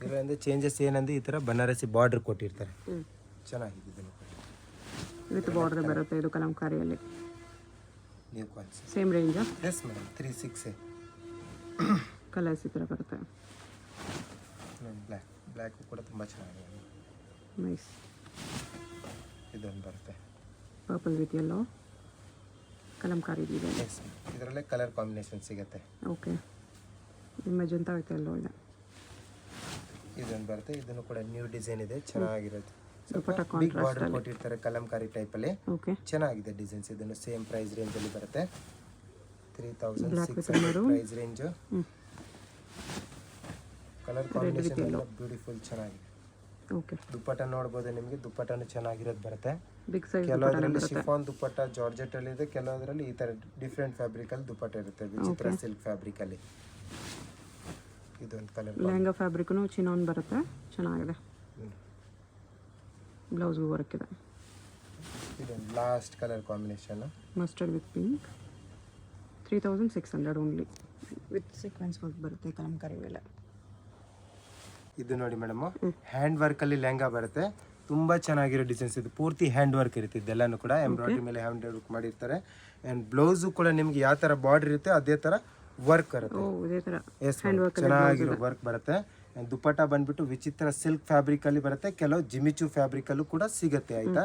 ಇದರಲ್ಲಿ ಚೇಂಜಸ್ ಏನಂದ್ರೆ ಈ ಥರ ಬನಾರಸಿ ಬಾರ್ಡರ್ ಕೊಟ್ಟಿರ್ತಾರೆ. ಚೆನ್ನಾಗಿದೆ ಇದನ್ನು ಕೂಡ ವಿತ್ ಬಾರ್ಡರ್ ಬರುತ್ತೆ. ಇದು ಕಲಂಕಾರಿಯಲ್ಲಿ new concept. Same range. Yes madam, 36 colours ಈ ಥರ ಬರುತ್ತೆ. ಬ್ಲ್ಯಾಕ್ ಕೂಡ ತುಂಬ ಚೆನ್ನಾಗಿದೆ. ನೈಸ್. ಇದೊಂದು ಬರುತ್ತೆ purple with yellow, Kalamkari design. Yes, ಇದರಲ್ಲೇ ಕಲರ್ ಕಾಂಬಿನೇಷನ್ ಸಿಗುತ್ತೆ. ಓಕೆ, ಮೆಜೆಂಟಾ ವಿತ್ ಯೆಲ್ಲೋ ಇದೆ. ಇದೊಂದು ಬರುತ್ತೆ, ಇದನ್ನು ಕೂಡ ನ್ಯೂ ಡಿಸೈನ್ ಇದೆ, ಚೆನ್ನಾಗಿರುತ್ತೆ. ದುಪಟ್ಟ ಬಿಗ್ ಬಾರ್ಡರ್ ಕೊಟ್ಟಿರ್ತಾರೆ ಕಲಂಕಾರಿ ಟೈಪಲ್ಲಿ. ಓಕೆ, ಚೆನ್ನಾಗಿದೆ ಡಿಸೈನ್ಸ್. ಇದನ್ನು ಸೇಮ್ ಪ್ರೈಸ್ ರೇಂಜಲ್ಲಿ ಬರುತ್ತೆ. 3600 ಪ್ರೈಸ್ ರೇಂಜು. ಕಲರ್ ಕಾಂಬಿನೇಷನ್ ಎಲ್ಲ ಬ್ಯೂಟಿಫುಲ್ ಚೆನ್ನಾಗಿದೆ. ಓಕೆ, ದುಪ್ಪಟ್ಟ ನೋಡ್ಬೋದು ನಿಮಗೆ, ದುಪ್ಪಟ್ಟನು ಚೆನ್ನಾಗಿರೋದು ಬರುತ್ತೆ. ಬಿಗ್ ಸೈಜ್ ಕೆಲವೊಂದರಲ್ಲಿ ಶಿಫಾನ್ ದುಪ್ಪಟ್ಟ ಜಾರ್ಜೆಟ್ ಅಲ್ಲಿ ಇದೆ, ಕೆಲವೊಂದರಲ್ಲಿ ಈ ತರ ಡಿಫ್ರೆಂಟ್ ಫ್ಯಾಬ್ರಿಕ್ ಅಲ್ಲಿ ದುಪ್ಪಟ್ಟ ಇರುತ್ತೆ, ವಿಚಿತ್ರ ಸಿಲ್ಕ್ ಫ್ಯಾಬ್ರಿಕ್ ಅಲ್ಲಿ. ಇದೊಂದು ಕಲರ್ ಲೆಹಂಗಾ ಫ್ಯಾಬ್ರಿಕ್ನು ಚಿನಾನ್ ಬರುತ್ತೆ, ಚೆನ್ನಾಗಿದೆ. ಬ್ಲೌಸ್ ವರ್ಕ್ ಇದೆ. ಇದೊಂದು last colour combination, mustard with pink. 3600 only, with sequence work ಬರುತ್ತೆ ಕಲಂಕಾರಿ ಮೇಲೆ. ಇದು ನೋಡಿ ಮೇಡಮ್, ಹ್ಯಾಂಡ್ ವರ್ಕ್ ಅಲ್ಲಿ ಲೆಹಂಗಾ ಬರುತ್ತೆ. ತುಂಬಾ ಚೆನ್ನಾಗಿರೋ ಡಿಸೈನ್ಸ್. ಇದು ಪೂರ್ತಿ ಹ್ಯಾಂಡ್ ವರ್ಕ್ ಇರುತ್ತೆ, ಇದೆಲ್ಲಾನು ಕೂಡ ಎಂಬ್ರಾಯ್ಡ್ರಿ ಮೇಲೆ ಹ್ಯಾಂಡ್ ವರ್ಕ್ ಮಾಡಿರ್ತಾರೆ. ಅಂಡ್ ಬ್ಲೌಸ್ ಕೂಡ ನಿಮ್ಗೆ ಯಾವ ತರ ಬಾರ್ಡರ್ ಇರುತ್ತೆ ಅದೇ ತರ ವರ್ಕ್ ಇರುತ್ತೆ. ಇದೇ ತರ ಚೆನ್ನಾಗಿರೋ ವರ್ಕ್ ಬರುತ್ತೆ. ದುಪ್ಪಟ್ಟ ಬಂದ್ಬಿಟ್ಟು ವಿಚಿತ್ರ ಸಿಲ್ಕ್ ಫ್ಯಾಬ್ರಿಕ್ ಅಲ್ಲಿ ಬರುತ್ತೆ, ಕೆಲವು ಜಿಮಿಚು ಫ್ಯಾಬ್ರಿಕ್ ಅಲ್ಲೂ ಕೂಡ ಸಿಗುತ್ತೆ. ಆಯ್ತಾ,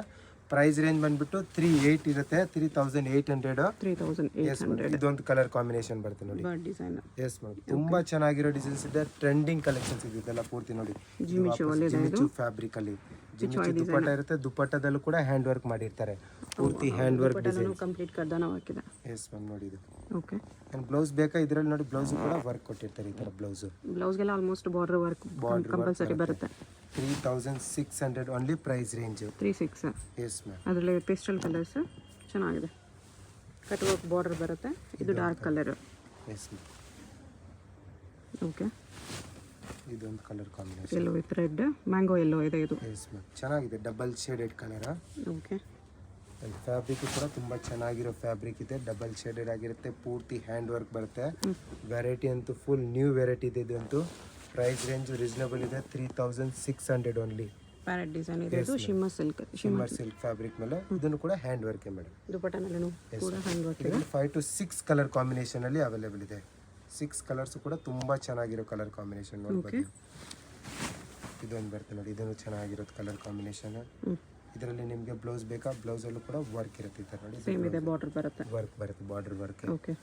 ಪ್ರೈಸ್ ರೇಂಜ್ ಬಂದ್ಬಿಟ್ಟು 38 ಇರುತ್ತೆ, 3800. 3800. ಇದೊಂದು ಕಲರ್ ಕಾಂಬಿನೇಷನ್ ಬರುತ್ತೆ ನೋಡಿ. ಡಿಸೈನ್. ಎಸ್ ಮೇಡಮ್, ತುಂಬಾ ಚೆನ್ನಾಗಿರೋ ಡಿಸೈನ್ಸ್ ಇದೆ, ಟ್ರೆಂಡಿಂಗ್ ಕಲೆಕ್ಷನ್ಸ್ ಇದೆ ಇದೆಲ್ಲ ಪೂರ್ತಿ ನೋಡಿ. ಜಿಮಿಚು ಫ್ಯಾಬ್ರಿಕ್ ಅಲ್ಲಿ ಜಿಮಿಚು ದುಪ್ಪಟ್ಟ ಇರುತ್ತೆ, ದುಪ್ಪಟ್ಟದಲ್ಲೂ ಕೂಡ ಹ್ಯಾಂಡ್ ವರ್ಕ್ ಮಾಡಿರ್ತಾರೆ, ಪೂರ್ತಿ ಹ್ಯಾಂಡ್ ವರ್ಕ್ ಡಿಸೈನ್. ಕಂಪ್ಲೀಟ್ ಕರ್ದಾನ ಹಾಕಿದೆ. ಎಸ್ ಮ್ಯಾಮ್, ನೋಡಿ ಇದು. ಓಕೆ, ಅಂಡ್ ಬ್ಲೌಸ್ ಬೇಕಾ ಇದರಲ್ಲಿ ನೋಡಿ, ಬ್ಲೌಸ್ ಕೂಡ ವರ್ಕ್ ಕೊಟ್ಟಿರ್ತಾರೆ ಈ ತರ ಬ್ಲೌಸ್. ಬ್ಲೌಸ್ಗೆಲ್ಲ ಆಲ್ಮೋಸ್ಟ್ ಬಾರ್ಡರ್ ವರ್ಕ್ ಕಂಪಲ್ಸರಿ ಬರುತ್ತೆ. 3600 only price range. 36. Yes ma'am, ಅದರಲ್ಲಿ ಪೇಸ್ಟಲ್ ಕಲರ್ಸ್ ಚೆನ್ನಾಗಿದೆ, ಕಟ್ ವರ್ಕ್ ಬಾರ್ಡರ್ ಬರುತ್ತೆ. ಇದು dark colour. Yes ma'am, okay, ಇದೊಂದು colour combination, yellow with red, mango yellow ಇದೆ ಇದು. ಎಸ್ ಮ್ಯಾಮ್, ಚೆನ್ನಾಗಿದೆ, double shaded colour. Okay, fabric ಕೂಡ ತುಂಬಾ ಚೆನ್ನಾಗಿರೋ ಫ್ಯಾಬ್ರಿಕ್ ಇದೆ, ಡಬಲ್ ಶೇಡೆಡ್ ಆಗಿರುತ್ತೆ, ಪೂರ್ತಿ ಹ್ಯಾಂಡ್ ವರ್ಕ್ ಬರುತ್ತೆ. ವೆರೈಟಿ ಅಂತೂ ಫುಲ್ ನ್ಯೂ ವೆರೈಟಿ ಇದೆ ಇದಂತೂ. ಪ್ರೈಸ್ ರೇಂಜ್ ರೀಸನಬಲ್ ಇದೆ, 3600 ಓನ್ಲಿ. ಪ್ಯಾರೆಟ್ ಡಿಸೈನ್ ಇದೆ. ಇದು shimmer silk, shimmer silk fabric ಮೇಲೆ ಇದನ್ನು ಕೂಡ ಹ್ಯಾಂಡ್ ವರ್ಕ್ ಮೇಡಮ್. ದುಪಟ್ಟನಲ್ಲೂ ಕೂಡ ಹ್ಯಾಂಡ್ ವರ್ಕ್ ಇದೆ. 5 to 6 ಕಲರ್ ಕಾಂಬಿನೇಷನ್ ಅಲ್ಲಿ ಅವೈಲೇಬಲ್ ಇದೆ. 6 ಕಲರ್ಸ್ ಕೂಡ ತುಂಬಾ ಚೆನ್ನಾಗಿರೋ ಕಲರ್ ಕಾಂಬಿನೇಷನ್ ನೋಡ್ಬೋದು. ಇದೊಂದು ಬರುತ್ತೆ ನೋಡಿ, ಇದನ್ನು ಚೆನ್ನಾಗಿರೋದು ಕಲರ್ ಕಾಂಬಿನೇಷನ್. ಇದರಲ್ಲಿ ನಿಮಗೆ ಬ್ಲೌಸ್ ಬೇಕಾ, ಬ್ಲೌಸ್ ಅಲ್ಲೂ ಕೂಡ ವರ್ಕ್ ಇರುತ್ತೆ ಈ ತರ ನೋಡಿ. ಸೇಮ್ ಇದೆ, ಬಾರ್ಡರ್ ಬರುತ್ತೆ, ವರ್ಕ್ ಬರುತ್ತೆ, ಬಾರ್ಡರ್ ವರ್ಕ್. ಓಕೆ,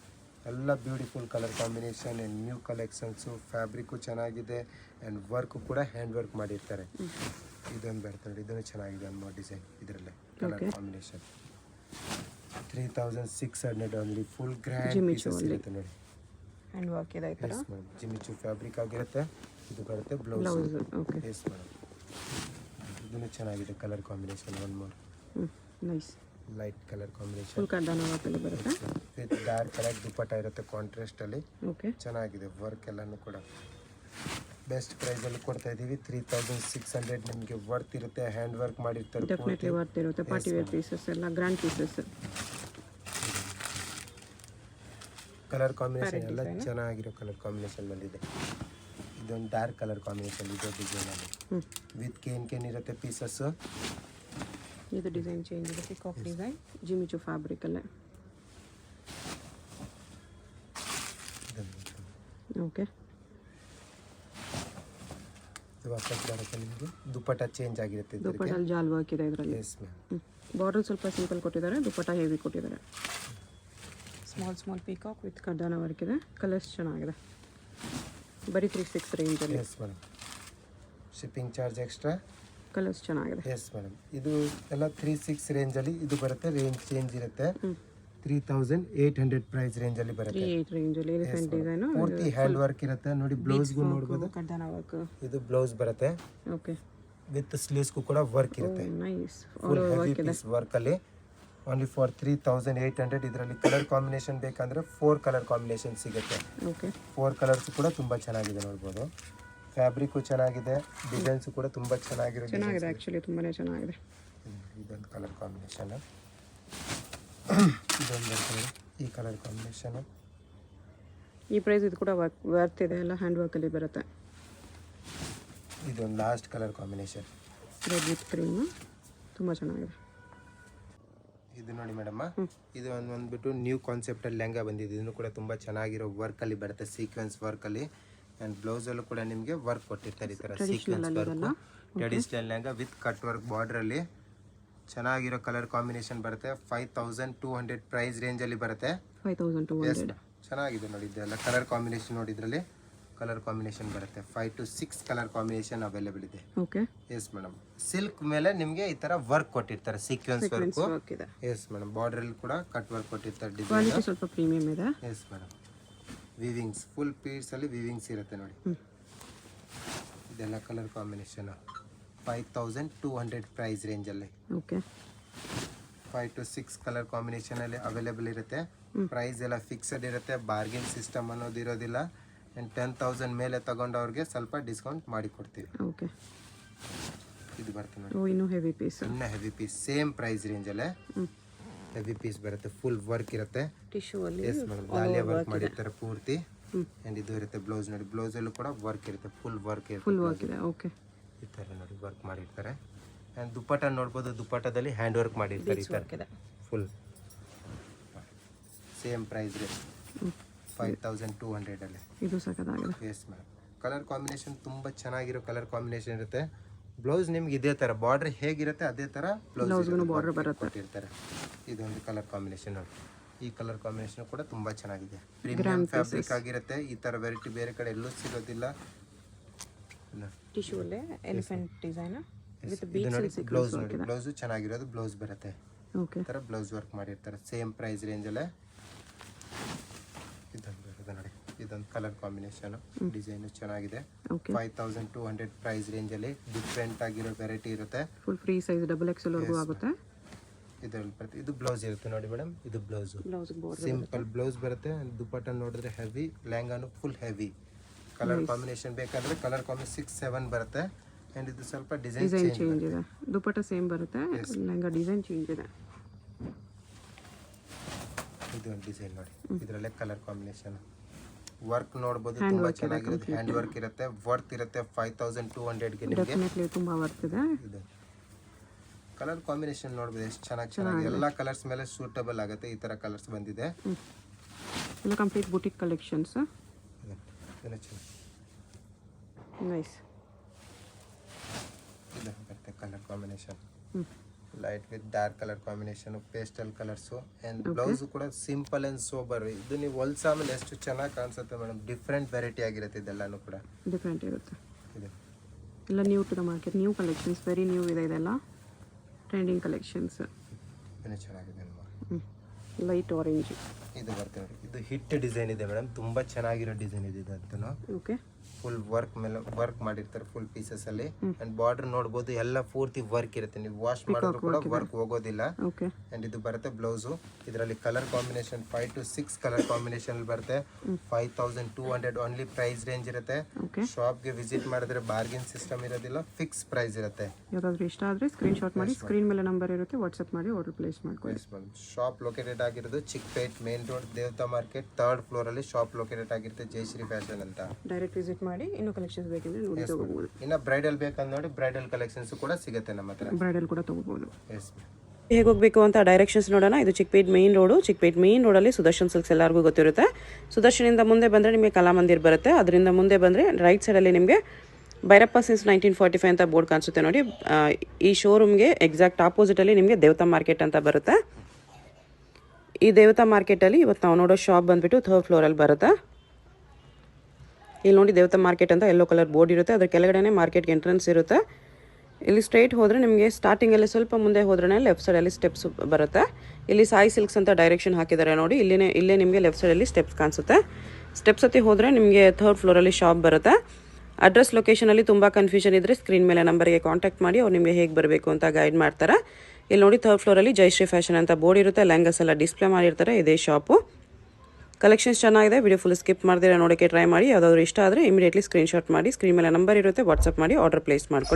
ಎಲ್ಲ beautiful colour combination and new collections. Fabric ಚೆನ್ನಾಗಿದೆ ಅಂಡ್ ವರ್ಕ್ ಕೂಡ ಹ್ಯಾಂಡ್ ವರ್ಕ್ ಮಾಡಿರ್ತಾರೆ. ಇದೊಂದು ಬರುತ್ತೆ ನೋಡಿ, ಇದನ್ನು ಚೆನ್ನಾಗಿದೆ ಅನ್ನೋ ಡಿಸೈನ್. ಇದರಲ್ಲೇ colour combination 3600 only. Full grand pieces ಇರುತ್ತೆ ನೋಡಿ, ಹ್ಯಾಂಡ್ ವರ್ಕ್ ಇದೆ ಈ ತರ. ಎಸ್ ಮೇಡಮ್, ಜಿಮಿಚು ಫ್ಯಾಬ್ರಿಕ್ ಆಗಿರುತ್ತೆ. ಇದು ಬರುತ್ತೆ ಬ್ಲೌಸ್. ಓಕೆ, ಎಸ್ ಮೇಡಮ್, ಇದನ್ನು ಚೆನ್ನಾಗಿದೆ colour combination. One more nice light colour combination, full ಕರ್ದಾನ ವರ್ಕಲ್ಲಿ ಬರುತ್ತೆ. ವಿತ್ ಡಾರ್ಕ್ ಕಲರ್ ದುಪ್ಪಟ್ಟ ಇರುತ್ತೆ ಕಾಂಟ್ರಾಸ್ಟ್ ಅಲ್ಲಿ. ಓಕೆ, ಚೆನ್ನಾಗಿದೆ ವರ್ಕ್ ಎಲ್ಲಾನು ಕೂಡ. ಬೆಸ್ಟ್ ಪ್ರೈಸ್ ಅಲ್ಲಿ ಕೊಡ್ತಾ ಇದೀವಿ, 3600 ನಿಮಗೆ ವರ್ತ್ ಇರುತ್ತೆ, ಹ್ಯಾಂಡ್ ವರ್ಕ್ ಮಾಡಿರ್ತಾರೆ. ಡೆಫಿನೆಟ್ಲಿ ವರ್ತ್ ಇರುತ್ತೆ. ಪಾರ್ಟಿ ವೇರ್ ಪೀಸಸ್ ಎಲ್ಲ ಗ್ರ್ಯಾಂಡ್ ಪೀಸಸ್. ಕಲರ್ ಕಾಂಬಿನೇಷನ್ ಎಲ್ಲ ಚೆನ್ನಾಗಿರೋ ಕಲರ್ ಕಾಂಬಿನೇಷನ್ ಬಂದಿದೆ. ಇದೊಂದು ಡಾರ್ಕ್ ಕಲರ್ ಕಾಂಬಿನೇಷನ್ ಇದೆ ಡಿಸೈನ್ ಅಲ್ಲಿ, ವಿತ್ ಕೇನ್ ಇರುತ್ತೆ ಪೀಸಸ್. ಇದು ಡಿಸೈನ್ ಚೇಂಜ್ ಇದೆ, ಪಿಕಾಕ್ ಡಿಸೈನ್, ಜಿಮಿಚು ಫ್ಯಾಬ್ರಿಕ್ ಅಲ್ಲೇ. ಓಕೆ, ವಾಪಸ್ ಬರುತ್ತೆ ನಿಮಗೆ. ದುಪ್ಪಟ್ಟ ಚೇಂಜ್ ಆಗಿರುತ್ತೆ, ದುಪ್ಪಟ್ಟಲ್ಲಿ ಜಾಲ್ ವರ್ಕ್ ಇದೆ ಇದರಲ್ಲಿ. ಎಸ್ ಮ್ಯಾಮ್, ಬಾರ್ಡರ್ ಸ್ವಲ್ಪ ಸಿಂಪಲ್ ಕೊಟ್ಟಿದ್ದಾರೆ, ದುಪ್ಪಟ್ಟ ಹೆವಿ ಕೊಟ್ಟಿದ್ದಾರೆ. ಸ್ಮಾಲ್ ಪೀಕಾಕ್ ವಿತ್ ಕರ್ದಾನ ವರ್ಕ್ ಇದೆ. ಕಲರ್ಸ್ ಚೆನ್ನಾಗಿದೆ, ಬರೀ 36 ರೇಂಜಲ್ಲಿ. Yes madam, shipping charge extra. Colours ಚೆನ್ನಾಗಿದೆ. ಎಸ್ ಮೇಡಮ್, ಇದು ಎಲ್ಲ 36 ರೇಂಜಲ್ಲಿ ಇದು ಬರುತ್ತೆ. ರೇಂಜ್ ಚೇಂಜ್ ಇರುತ್ತೆ. 3800 ಪ್ರೈಸ್ ರೇಂಜ್ ಅಲ್ಲಿ ಬರುತ್ತೆ. 38 ರೇಂಜಲ್ಲಿ ಎಲಿಫೆಂಟ್ ಡಿಸೈನು, ಪೂರ್ತಿ ಹ್ಯಾಂಡ್ ವರ್ಕ್ ಇರುತ್ತೆ ನೋಡಿ. ಬ್ಲೌಸ್ಗೂ ನೋಡ್ಬೋದು, ಕಡ್ದಾನ ವರ್ಕ್. ಇದು ಬ್ಲೌಸ್ ಬರುತ್ತೆ. ಓಕೆ, ವಿತ್ ಸ್ಲೀವ್ಸ್ಗೂ ಕೂಡ ವರ್ಕ್ ಇರುತ್ತೆ. Nice. Full heavy piece work ಅಲ್ಲಿ ಓನ್ಲಿ ಫಾರ್ 3800. ಇದರಲ್ಲಿ ಕಲರ್ ಕಾಂಬಿನೇಷನ್ ಬೇಕಂದ್ರೆ 4 ಕಲರ್ ಕಾಂಬಿನೇಷನ್ ಸಿಗುತ್ತೆ. ಓಕೆ, 4 ಕಲರ್ಸ್ ಕೂಡ ತುಂಬಾ ಚೆನ್ನಾಗಿದೆ ನೋಡ್ಬೋದು. ಫ್ಯಾಬ್ರಿಕ್ಕು ಚೆನ್ನಾಗಿದೆ, ಡಿಸೈನ್ಸು ಕೂಡ ತುಂಬಾ ಚೆನ್ನಾಗಿದೆ. ಆ್ಯಕ್ಚುಲಿ ತುಂಬಾ ಚೆನ್ನಾಗಿದೆ. ಇದೊಂದು ಕಲರ್ ಕಾಂಬಿನೇಷನ್, ಇದೊಂದು ಬರ್ತದೆ ಈ ಕಲರ್ ಕಾಂಬಿನೇಷನ್. ಈ ಪ್ರೈಸ್ ಇದು ಕೂಡ ವರ್ತ್ ಇದೆ, ಎಲ್ಲ ಹ್ಯಾಂಡ್ ವರ್ಕಲ್ಲಿ ಬರುತ್ತೆ. ಇದೊಂದು last colour combination, red with cream, ತುಂಬ ಚೆನ್ನಾಗಿದೆ. ಇದು ನೋಡಿ ಮೇಡಮ್, ಇದು ಬಂದ್ಬಿಟ್ಟು ನ್ಯೂ ಕಾನ್ಸೆಪ್ಟಲ್ಲಿ ಲೆಹಂಗಾ ಬಂದಿದೆ. ಇದನ್ನು ಕೂಡ ತುಂಬ ಚೆನ್ನಾಗಿರೋ ವರ್ಕಲ್ಲಿ ಬರುತ್ತೆ, ಸೀಕ್ವೆನ್ಸ್ ವರ್ಕಲ್ಲಿ. ಆ್ಯಂಡ್ ಬ್ಲೌಸಲ್ಲೂ ಕೂಡ ನಿಮಗೆ ವರ್ಕ್ ಕೊಟ್ಟಿರ್ತಾರೆ, ಈ ಥರ sequence work. Traditional lehenga with cut work ಬಾರ್ಡ್ರಲ್ಲಿ ಚೆನ್ನಾಗಿರೋ ಕಲರ್ ಕಾಂಬಿನೇಷನ್ ಬರುತ್ತೆ. 5200 ಪ್ರೈಸ್ ರೇಂಜಲ್ಲಿ ಬರುತ್ತೆ. 5200 ಚೆನ್ನಾಗಿದೆ ನೋಡಿ. ಇದೆಲ್ಲ ಕಲರ್ ಕಾಂಬಿನೇಷನ್ ನೋಡಿ, ಇದರಲ್ಲಿ ಕಲರ್ ಕಾಂಬಿನೇಷನ್ ಬರುತ್ತೆ. 5 to 6 ಕಲರ್ ಕಾಂಬಿನೇಷನ್ ಅವೈಲೇಬಲ್ ಇದೆ. Okay, yes madam. ಸಿಲ್ಕ್ ಮೇಲೆ ನಿಮಗೆ ಈ ತರ ವರ್ಕ್ ಕೊಟ್ಟಿರ್ತಾರೆ, ಸೀಕ್ವೆನ್ಸ್ ವರ್ಕ್. ವರ್ಕ್ ಇದೆ. Yes madam. ಬಾರ್ಡರ್ ಅಲ್ಲಿ ಕೂಡ ಕಟ್ ವರ್ಕ್ ಕೊಟ್ಟಿರ್ತಾರೆ, ಡಿಸೈನ್. ಕ್ವಾಲಿಟಿ ಸ್ವಲ್ಪ ಪ್ರೀಮಿಯಂ ಇದೆ. Yes madam. Weavings full piece ಅಲ್ಲಿ ವೀವಿಂಗ್ಸ್ ಇರುತ್ತೆ ನೋಡಿ. ಇದೆಲ್ಲ ಕಲರ್ ಕಾಂಬಿನೇಷನ್ 5200 ಪ್ರೈಸ್ ರೇಂಜ್ ಅಲ್ಲಿ. ಓಕೆ, 5 to 6 ಕಲರ್ ಕಾಂಬಿನೇಷನ್ ಅಲ್ಲಿ ಅವೈಲೇಬಲ್ ಇರುತ್ತೆ. ಪ್ರೈಸ್ ಎಲ್ಲ ಫಿಕ್ಸಡ್ ಇರುತ್ತೆ, ಬಾರ್ಗಿನ್ ಸಿಸ್ಟಮ್ ಅನ್ನೋದು ಇರೋದಿಲ್ಲ. ಆ್ಯಂಡ್ 10,000 ಮೇಲೆ ತಗೊಂಡವ್ರಿಗೆ ಸ್ವಲ್ಪ ಡಿಸ್ಕೌಂಟ್ ಮಾಡಿ ಕೊಡ್ತೀವಿ. ಓಕೆ, ಇದು ಬರುತ್ತೆ ನೋಡಿ. ಓ, ಇನ್ನೂ ಹೆವಿ ಪೀಸ್. ಇನ್ನೂ ಹೆವಿ ಪೀಸ್ ಸೇಮ್ ಪ್ರೈಸ್ ರೇಂಜಲ್ಲೇ ಹೆವಿ ಪೀಸ್ ಬರುತ್ತೆ. ಫುಲ್ ವರ್ಕ್ ಇರುತ್ತೆ, ಟಿಶ್ಯೂ ಅಲ್ಲಿ. Yes madam. ದಾಲಿಯಾ ವರ್ಕ್ ಮಾಡಿರ್ತಾರೆ ಪೂರ್ತಿ. ಆ್ಯಂಡ್ ಇದು ಇರುತ್ತೆ ಬ್ಲೌಸ್ ನೋಡಿ. ಬ್ಲೌಸಲ್ಲೂ ಕೂಡ ವರ್ಕ್ ಇರುತ್ತೆ, ಫುಲ್ ವರ್ಕ್ ಇರುತ್ತೆ. ಫುಲ್ ವರ್ಕ್ ಇದೆ. ಓಕೆ, ಈ ಥರ ನೋಡಿ ವರ್ಕ್ ಮಾಡಿರ್ತಾರೆ. ಆ್ಯಂಡ್ ದುಪ್ಪಟ್ಟ ನೋಡ್ಬೋದು, ದುಪ್ಪಟ್ಟದಲ್ಲಿ ಹ್ಯಾಂಡ್ ವರ್ಕ್ ಮಾಡಿರ್ತಾರೆ ಈ ಥರ ಫುಲ್. ಸೇಮ್ ಪ್ರೈಸ್ ರೇಂಜ್ 5200 ಅಲ್ಲಿ. ಇದು ಸಖತ್ತಾಗಿದೆ. Yes madam. ಕಲರ್ ಕಾಂಬಿನೇಷನ್ ತುಂಬ ಚೆನ್ನಾಗಿರೋ ಕಲರ್ ಕಾಂಬಿನೇಷನ್ ಇರುತ್ತೆ. ಬ್ಲೌಸ್ ನಿಮ್ಗೆ ಇದೇ ಥರ ಬಾರ್ಡರ್ ಹೇಗಿರುತ್ತೆ ಅದೇ ಥರ ಬ್ಲೌಸ್ಗೂ ಬಾರ್ಡರ್ ಬರುತ್ತೆ ಕೊಟ್ಟಿರ್ತಾರೆ. ಇದೊಂದು ಕಲರ್ ಕಾಂಬಿನೇಷನ್ ನೋಡಿ. ಈ ಕಲರ್ ಕಾಂಬಿನೇಷನ್ ಕೂಡ ತುಂಬ ಚೆನ್ನಾಗಿದೆ. ಪ್ರೀಮಿಯಂ ಫ್ಯಾಬ್ರಿಕ್ ಆಗಿರುತ್ತೆ. ಈ ಥರ ವೆರೈಟಿ ಬೇರೆ ಕಡೆ ಎಲ್ಲೂ ಸಿಗೋದಿಲ್ಲ. ಟಿಶ್ಯೂ ಅಲ್ಲೇ ಎಲಿಫೆಂಟ್ ಡಿಸೈನ್ ವಿತ್ ಇದು ನೋಡಿ ಬ್ಲೌಸ್ ನೋಡಿ. ಬ್ಲೌಸು ಚೆನ್ನಾಗಿರೋದು ಬ್ಲೌಸ್ ಬರುತ್ತೆ. ಓಕೆ, ಈ ಥರ ಬ್ಲೌಸ್ ವರ್ಕ್ ಮಾಡಿರ್ತಾರೆ ಸೇಮ್ ಪ್ರೈಸ್ ರೇಂಜಲ್ಲೇ. ಇದೊಂದು ಬರುತ್ತೆ ನೋಡಿ. ಇದೊಂದು ಕಲರ್ ಕಾಂಬಿನೇಷನ್, ಡಿಸೈನ್ ಚೆನ್ನಾಗಿದೆ. 5200 ಪ್ರೈಸ್ ರೇಂಜಲ್ಲಿ ಡಿಫ್ರೆಂಟ್ ಆಗಿರೋ ವೆರೈಟಿ ಇರುತ್ತೆ. ಫುಲ್ ಫ್ರೀ ಸೈಜ್ XXL ವರೆಗೂ ಆಗುತ್ತೆ. ಇದರಲ್ಲಿ ಬರುತ್ತೆ. ಇದು ಬ್ಲೌಸ್ ಇರುತ್ತೆ ನೋಡಿ ಮೇಡಮ್. ಇದು ಬ್ಲೌಸ್ ಸಿಂಪಲ್ ಬ್ಲೌಸ್ ಬರುತ್ತೆ. ದುಪ್ಪಟ್ಟ ನೋಡಿದ್ರೆ ಹೆವಿ, ಲೆಹಂಗಾನು ಫುಲ್ ಹೆವಿ. ಕಲರ್ ಕಾಂಬಿನೇಷನ್ ಬೇಕಾದ್ರೆ ಕಲರ್ ಕಾಂಬಿನೇಷನ್ 6-7 ಬರುತ್ತೆ. ಆ್ಯಂಡ್ ಇದು ಸ್ವಲ್ಪ ಡಿಸೈನ್ ಚೇಂಜ್ ಇದೆ. ದುಪ್ಪಟ್ಟ ಸೇಮ್ ಬರುತ್ತೆ, ಲೆಹಂಗಾ ಡಿಸೈನ್ ಚೇಂಜ್ ಇದೆ. ಇದು ಒಂದು ಡಿಸೈನ್ ನೋಡಿ. ಇದರಲ್ಲೇ ಕಲರ್ ಕಾಂಬಿನೇಷನ್ ವರ್ಕ್ ನೋಡ್ಬೋದು, ತುಂಬಾ ಚೆನ್ನಾಗಿರುತ್ತೆ. ಹ್ಯಾಂಡ್ ವರ್ಕ್ ಇರುತ್ತೆ, ವರ್ತ್ ಇರುತ್ತೆ. 5200ಗೆ ನಿಮಗೆ ತುಂಬಾ ವರ್ತ್ ಇದೆ. ಇದು ಕಲರ್ ಕಾಂಬಿನೇಷನ್ ನೋಡ್ಬೋದು ಎಷ್ಟು ಚೆನ್ನಾಗಿ. ಎಲ್ಲ ಕಲರ್ಸ್ ಮೇಲೆ ಸೂಟಬಲ್ ಆಗುತ್ತೆ. ಈ ತರ ಕಲರ್ಸ್ ಬಂದಿದೆ. ಎಲ್ಲ ಕಂಪ್ಲೀಟ್ ಬುಟಿಕ್ ಕಲೆಕ್ಷನ್ಸ್. ನೈಸ್. ಇದು ಬರುತ್ತೆ colour combination light with dark colour combination, pastel colours. And blouse ಕೂಡ ಸಿಂಪಲ್ ಆ್ಯಂಡ್ ಸೋಬರ್. ಇದು ನೀವು ಹೊಲ್ಸ ಆಮೇಲೆ ಎಷ್ಟು ಚೆನ್ನಾಗಿ ಕಾಣಿಸುತ್ತೆ ಮೇಡಮ್. ಡಿಫ್ರೆಂಟ್ ವೆರೈಟಿ ಆಗಿರುತ್ತೆ ಇದೆಲ್ಲನೂ ಕೂಡ. ಡಿಫ್ರೆಂಟ್ ಇರುತ್ತೆ. ಎಲ್ಲ new to the market, new collections, very new ಇದೆ ಇದೆಲ್ಲ. Trending collections. ಇನ್ನೂ ಚೆನ್ನಾಗಿದೆ ಅಲ್ವಾ. ಲೈಟ್ ಆರೆಂಜ್ ಇದು ಬರ್ತದೆ ನೋಡಿ. ಇದು ಹಿಟ್ ಡಿಸೈನ್ ಇದೆ ಮೇಡಮ್. ತುಂಬ ಚೆನ್ನಾಗಿರೋ ಡಿಸೈನ್ ಇದೆ ಇದಂತೂ. ಓಕೆ, ಫುಲ್ ವರ್ಕ್ ಮೇಲೆ ವರ್ಕ್ ಮಾಡಿರ್ತಾರೆ ಫುಲ್ ಪೀಸಸ್ ಅಲ್ಲಿ. ಅಂಡ್ ಬಾರ್ಡರ್ ನೋಡಬಹುದು, ಎಲ್ಲ ಪೂರ್ತಿ ವರ್ಕ್ ಇರುತ್ತೆ. ನೀವು ವಾಶ್ ಮಾಡಿದ್ರು ಕೂಡ ವರ್ಕ್ ಹೋಗೋದಿಲ್ಲ. ಅಂಡ್ ಇದು ಬರುತ್ತೆ ಬ್ಲೌಸು. ಇದರಲ್ಲಿ colour combination 5 to 6 colour combination ಬರುತ್ತೆ. 5200 ಓನ್ಲಿ ಪ್ರೈಸ್ ರೇಂಜ್ ಇರುತ್ತೆ. ಶಾಪ್ಗೆ ವಿಸಿಟ್ ಮಾಡಿದ್ರೆ ಬಾರ್ಗಿನ್ ಸಿಸ್ಟಮ್ ಇರೋದಿಲ್ಲ, ಫಿಕ್ಸ್ ಪ್ರೈಸ್ ಇರುತ್ತೆ. ಯಾವ್ದಾದ್ರು ಇಷ್ಟ ಆದ್ರೆ ಸ್ಕ್ರೀನ್ ಶಾಟ್ ಮಾಡಿ, ಸ್ಕ್ರೀನ್ ಮೇಲೆ ನಂಬರ್ ಇರುತ್ತೆ, ವಾಟ್ಸ್ಆಪ್ ಮಾಡಿ ಆರ್ಡರ್ ಪ್ಲೇಸ್ ಮಾಡ್ಕೊಳ್ಳಿ. ಶಾಪ್ ಲೊಕೇಟೆಡ್ ಆಗಿರೋದು ಚಿಕ್ಕಪೇಟ್ ಮೇನ್ ರೋಡ್, ದೇವತಾ ಮಾರ್ಕೆಟ್, 3rd ಫ್ಲೋರ್ ಅಲ್ಲಿ ಶಾಪ್ ಲೊಕೇಟೆಡ್ ಆಗಿರುತ್ತೆ. ಜಯಶ್ರೀ ಫ್ಯಾಷನ್ ಅಂತ. ಡೈರೆಕ್ಟ್ ವಿಸಿಟ್ ಮಾಡಿ. ಇನ್ನು ಕಲೆಕ್ಷನ್ಸ್ ಬೇಕಂದ್ರೆ ನೋಡಿ ತಗೋಬಹುದು. ಇನ್ನು ಬ್ರೈಡಲ್ ಬೇಕಂದ್ರೆ ನೋಡಿ, ಬ್ರೈಡಲ್ ಕಲೆಕ್ಷನ್ಸ್ ಕೂಡ ಸಿಗುತ್ತೆ ನಮ್ಮ ಹತ್ರ. ಬ್ರೈಡಲ್ ಕೂಡ ತಗೋಬಹುದು. ಎಸ್. ಹೇಗೆ ಹೋಗಬೇಕು ಅಂತ ಡೈರೆಕ್ಷನ್ಸ್ ನೋಡೋಣ. ಇದು Chickpet main road. Chickpet main ರೋಡಲ್ಲಿ ಸುದರ್ಶನ್ ಸಿಲ್ಕ್ಸ್ ಎಲ್ಲರಿಗೂ ಗೊತ್ತಿರುತ್ತೆ. ಸುದರ್ಶನಿಂದ ಮುಂದೆ ಬಂದರೆ ನಿಮಗೆ ಕಲಾಮಂದಿರ್ ಬರುತ್ತೆ. ಅದರಿಂದ ಮುಂದೆ ಬಂದರೆ ರೈಟ್ ಸೈಡಲ್ಲಿ ನಿಮಗೆ ಭೈರಪ್ಪ ಸಿನ್ಸ್ 1945 ಅಂತ ಬೋರ್ಡ್ ಕಾಣಿಸುತ್ತೆ ನೋಡಿ. ಈ ಶೋರೂಮ್ಗೆ ಎಕ್ಸಾಕ್ಟ್ ಆಪೋಸಿಟಲ್ಲಿ ನಿಮಗೆ ದೇವತಾ ಮಾರ್ಕೆಟ್ ಅಂತ ಬರುತ್ತೆ. ಈ ದೇವತಾ ಮಾರ್ಕೆಟಲ್ಲಿ ಇವತ್ತು ನಾವು ನೋಡೋ ಶಾಪ್ ಬಂದುಬಿಟ್ಟು 3rd ಫ್ಲೋರಲ್ಲಿ ಬರುತ್ತೆ. ಇಲ್ಲಿ ನೋಡಿ ದೇವತಾ ಮಾರ್ಕೆಟ್ ಅಂತ ಯೆಲ್ಲೋ ಕಲರ್ ಬೋರ್ಡ್ ಇರುತ್ತೆ. ಅದ್ರ ಕೆಳಗಡೆ ಮಾರ್ಕೆಟ್ಗೆ ಎಂಟ್ರೆನ್ಸ್ ಇರುತ್ತೆ. ಇಲ್ಲಿ ಸ್ಟ್ರೈಟ್ ಹೋದರೆ ನಿಮಗೆ ಸ್ಟಾರ್ಟಿಂಗಲ್ಲಿ ಸ್ವಲ್ಪ ಮುಂದೆ ಹೋದ್ರೇ ಲೆಫ್ಟ್ ಸೈಡಲ್ಲಿ ಸ್ಟೆಪ್ಸ್ ಬರುತ್ತೆ. ಇಲ್ಲಿ ಸಾಯಿ ಸಿಲ್ಕ್ಸ್ ಅಂತ ಡೈರೆಕ್ಷನ್ ಹಾಕಿದ್ದಾರೆ ನೋಡಿ. ಇಲ್ಲೇ ನಿಮಗೆ ಲೆಫ್ಟ್ ಸೈಡಲ್ಲಿ ಸ್ಟೆಪ್ಸ್ ಕಾಣಿಸುತ್ತೆ. ಸ್ಟೆಪ್ಸ್ ಹತ್ತಿ ಹೋದರೆ ನಿಮಗೆ 3rd ಫ್ಲೋರಲ್ಲಿ ಶಾಪ್ ಬರುತ್ತೆ. ಅಡ್ರೆಸ್ ಲೊಕೇಶನಲ್ಲಿ ತುಂಬ ಕನ್ಫ್ಯೂಷನ್ ಇದ್ದರೆ ಸ್ಕ್ರೀನ್ ಮೇಲೆ ನಂಬರ್ಗೆ ಕಾಂಟ್ಯಾಕ್ಟ್ ಮಾಡಿ ಅವ್ರು ನಿಮಗೆ ಹೇಗೆ ಬರಬೇಕು ಅಂತ ಗೈಡ್ ಮಾಡ್ತಾರೆ. ಇಲ್ಲಿ ನೋಡಿ 3rd ಫ್ಲೋರಲ್ಲಿ ಜಯಶ್ರೀ ಫ್ಯಾಷನ್ ಅಂತ ಬೋರ್ಡ್ ಇರುತ್ತೆ. ಲೆಹಂಗಾಸ್ ಎಲ್ಲ ಡಿಸ್ಪ್ಲೇ ಮಾಡಿರ್ತಾರೆ. ಇದೇ ಶಾಪು. ಕಲೆಕ್ಷನ್ಸ್ ಚೆನ್ನಾಗಿದೆ. ವಿಡಿಯೋ ಫುಲ್ ಸ್ಕಿಪ್ ಮಾಡ್ತೀರಾ ನೋಡೋಕ್ಕೆ ಟ್ರೈ ಮಾಡಿ. ಯಾವುದಾದ್ರು ಇಷ್ಟ ಆದರೆ ಇಮಿಡಿಯೇಟ್ಲಿ ಸ್ಕ್ರೀನ್ಶಾಟ್ ಮಾಡಿ ಸ್ಕ್ರೀನ್ ಮೇಲೆ ನಂಬರ್ ಇರುತ್ತೆ ವಾಟ್ಸಪ್ ಮಾಡಿ ಆರ್ಡರ್ ಪ್ಲೇಸ್ ಮಾಡ್ಕೊಳ್ಳಿ.